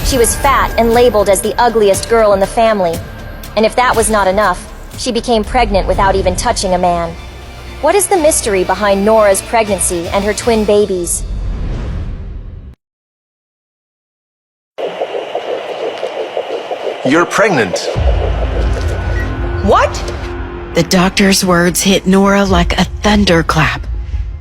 She was fat and labeled as the ugliest girl in the family. And if that was not enough, she became pregnant without even touching a man. What is the mystery behind Nora's pregnancy and her twin babies? You're pregnant. What? The doctor's words hit Nora like a thunderclap.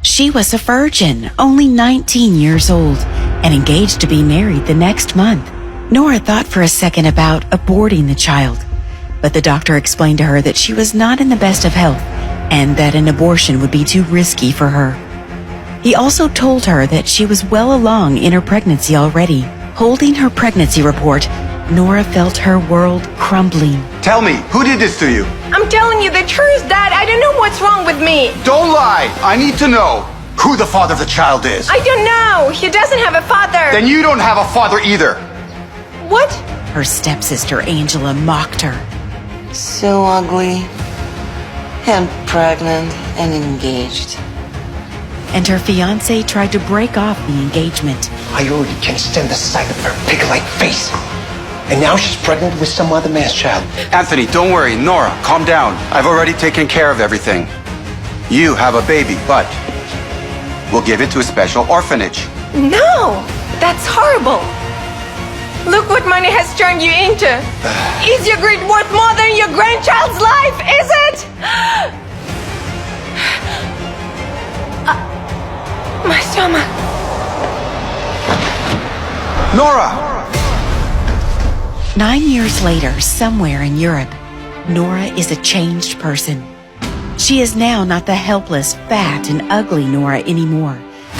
She was a virgin, only 19 years old, and engaged to be married the next month. Nora thought for a second about aborting the child, but the doctor explained to her that she was not in the best of health and that an abortion would be too risky for her. He also told her that she was well along in her pregnancy already. Holding her pregnancy report, Nora felt her world crumbling. Tell me, who did this to you? I'm telling you the truth, Dad. I don't know what's wrong with me. Don't lie. I need to know who the father of the child is. I don't know. He doesn't have a father. Then you don't have a father either. What? Her stepsister Angela mocked her. So ugly, and pregnant, and engaged. And her fiancé tried to break off the engagement. I already can't stand the sight of her pig-like face. And now she's pregnant with some other man's child. Anthony, don't worry. Nora, calm down. I've already taken care of everything. You have a baby, but we'll give it to a special orphanage. No, that's horrible. Look what money has turned you into. Is your greed worth more than your grandchild's life, is it? My stomach. Nora! 9 years later, somewhere in Europe, Nora is a changed person. She is now not the helpless, fat, and ugly Nora anymore.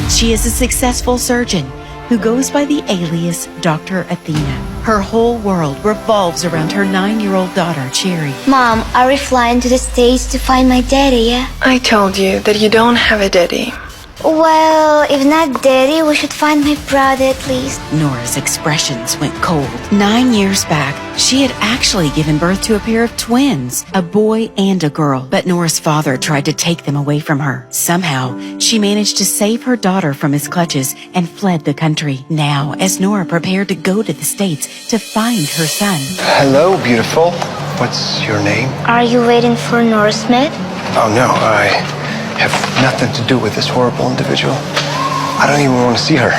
She is a successful surgeon who goes by the alias Dr. Athena. Her whole world revolves around her 9-year-old daughter, Cherry. Mom, are we flying to the States to find my daddy, yeah? I told you that you don't have a daddy. Well, if not daddy, we should find my brother at least. Nora's expressions went cold. 9 years back, she had actually given birth to a pair of twins, a boy and a girl. But Nora's father tried to take them away from her. Somehow, she managed to save her daughter from his clutches and fled the country. Now, as Nora prepared to go to the States to find her son. Hello, beautiful. What's your name? Are you waiting for Nora Smith? Oh, no, I have nothing to do with this horrible individual. I don't even want to see her.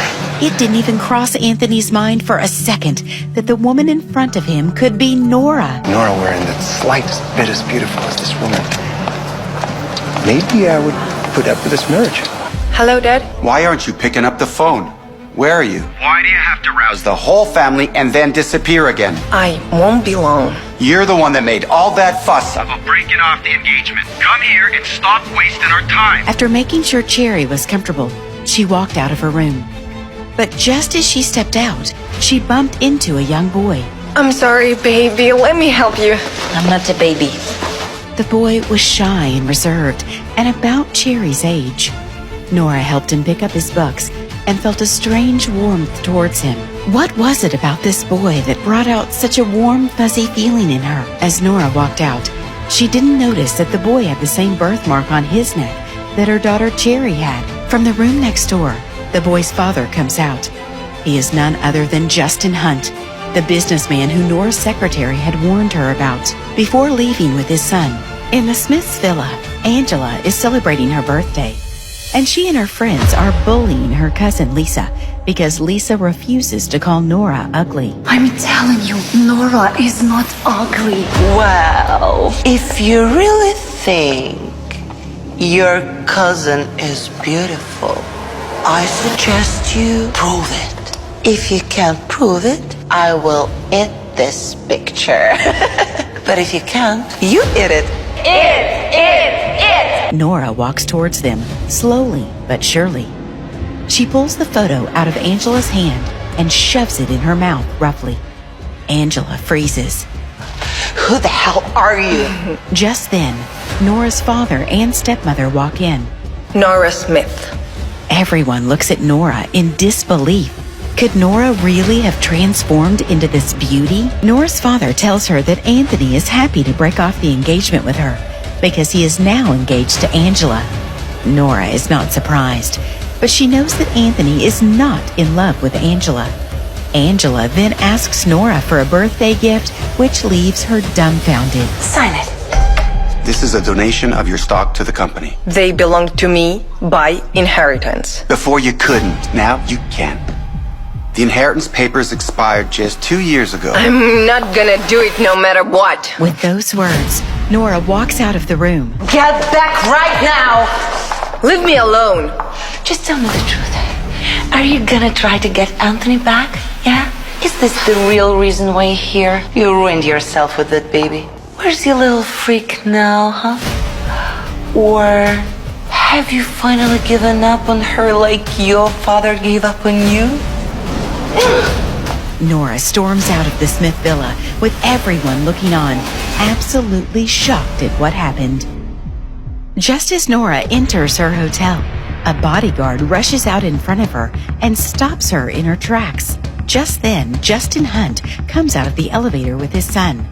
It didn't even cross Anthony's mind for a second that the woman in front of him could be Nora. Nora wearing the slightest bit as beautiful as this woman. Maybe I would put up with this marriage. Hello, Dad. Why aren't you picking up the phone? Where are you? Why do you have to rouse the whole family and then disappear again? I won't be long. You're the one that made all that fuss about breaking off the engagement. Come here and stop wasting our time. After making sure Cherry was comfortable, she walked out of her room. But just as she stepped out, she bumped into a young boy. I'm sorry, baby. Let me help you. I'm not a baby. The boy was shy and reserved, and about Cherry's age. Nora helped him pick up his books and felt a strange warmth towards him. What was it about this boy that brought out such a warm, fuzzy feeling in her? As Nora walked out, she didn't notice that the boy had the same birthmark on his neck that her daughter Cherry had. From the room next door, the boy's father comes out. He is none other than Justin Hunt, the businessman who Nora's secretary had warned her about. Before leaving with his son, in the Smith's villa, Angela is celebrating her birthday. And she and her friends are bullying her cousin Lisa because Lisa refuses to call Nora ugly. I'm telling you, Nora is not ugly. Well, if you really think your cousin is beautiful, I suggest you prove it. If you can't prove it, I will eat this picture. But if you can't, you eat it. Nora walks towards them, slowly but surely. She pulls the photo out of Angela's hand and shoves it in her mouth roughly. Angela freezes. Who the hell are you? Just then, Nora's father and stepmother walk in. Nora Smith. Everyone looks at Nora in disbelief. Could Nora really have transformed into this beauty? Nora's father tells her that Anthony is happy to break off the engagement with her because he is now engaged to Angela. Nora is not surprised, but she knows that Anthony is not in love with Angela. Angela then asks Nora for a birthday gift, which leaves her dumbfounded. Sign it. This is a donation of your stock to the company. They belong to me by inheritance. Before you couldn't, now you can. The inheritance papers expired just 2 years ago. I'm not gonna do it no matter what. With those words, Nora walks out of the room. Get back right now! Leave me alone. Just tell me the truth. Are you gonna try to get Anthony back? Yeah? Is this the real reason why you're here? You ruined yourself with that baby. Where's your little freak now, huh? Or have you finally given up on her like your father gave up on you? Nora storms out of the Smith villa with everyone looking on, absolutely shocked at what happened. Just as Nora enters her hotel, a bodyguard rushes out in front of her and stops her in her tracks. Just then, Justin Hunt comes out of the elevator with his son.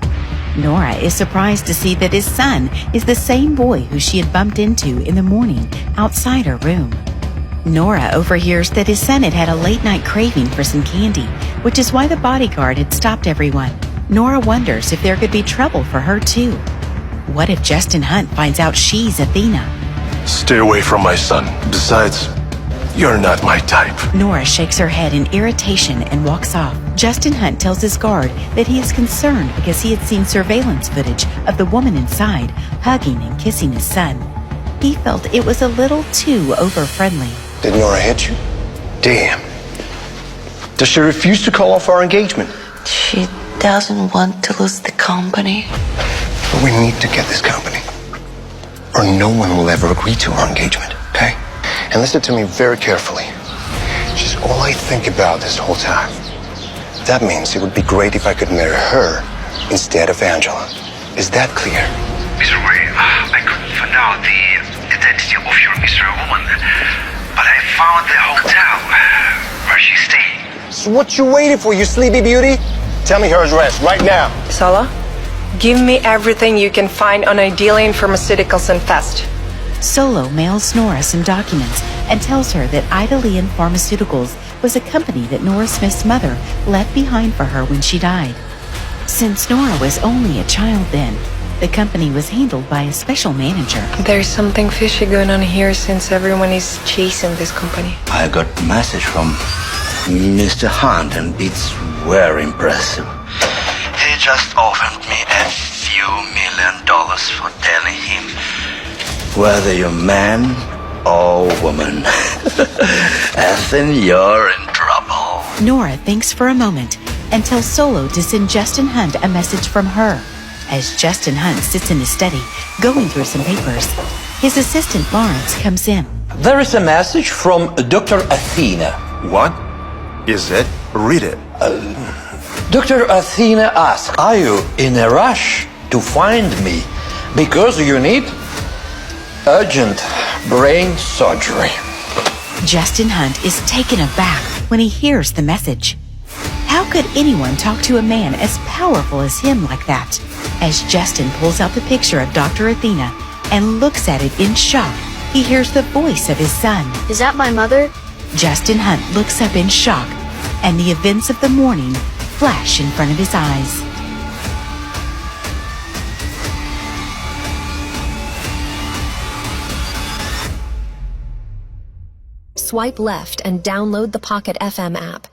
Nora is surprised to see that his son is the same boy who she had bumped into in the morning outside her room. Nora overhears that his son had a late-night craving for some candy, which is why the bodyguard had stopped everyone. Nora wonders if there could be trouble for her too. What if Justin Hunt finds out she's Athena? Stay away from my son. Besides, you're not my type. Nora shakes her head in irritation and walks off. Justin Hunt tells his guard that he is concerned because he had seen surveillance footage of the woman inside hugging and kissing his son. He felt it was a little too over-friendly. Did Nora hit you? Damn. Does she refuse to call off our engagement? She doesn't want to lose the company. But we need to get this company, or no one will ever agree to our engagement, okay? And listen to me very carefully. She's all I think about this whole time. That means it would be great if I could marry her instead of Angela. Is that clear? Mr. Ray, I couldn't find out the identity of your mystery woman, but I found the hotel where she's staying. So what you waiting for, you sleepy beauty? Tell me her address right now. Sala, give me everything you can find on Idalian Pharmaceuticals and Fest. Solo mails Nora some documents and tells her that Idalian Pharmaceuticals was a company that Nora Smith's mother left behind for her when she died. Since Nora was only a child then, the company was handled by a special manager. There's something fishy going on here since everyone is chasing this company. I got a message from Mr. Hunt and it's very impressive. He just offered me a few $1 million for telling him whether you're man or woman. I think you're in trouble. Nora thinks for a moment and tells Solo to send Justin Hunt a message from her. As Justin Hunt sits in his study, going through some papers, his assistant Lawrence comes in. There is a message from Dr. Athena. What is it? Read it. Dr. Athena asks, are you in a rush to find me because you need urgent brain surgery? Justin Hunt is taken aback when he hears the message. How could anyone talk to a man as powerful as him like that? As Justin pulls out the picture of Dr. Athena and looks at it in shock, he hears the voice of his son. Is that my mother? Justin Hunt looks up in shock, and the events of the morning flash in front of his eyes. Swipe left and download the Pocket FM app.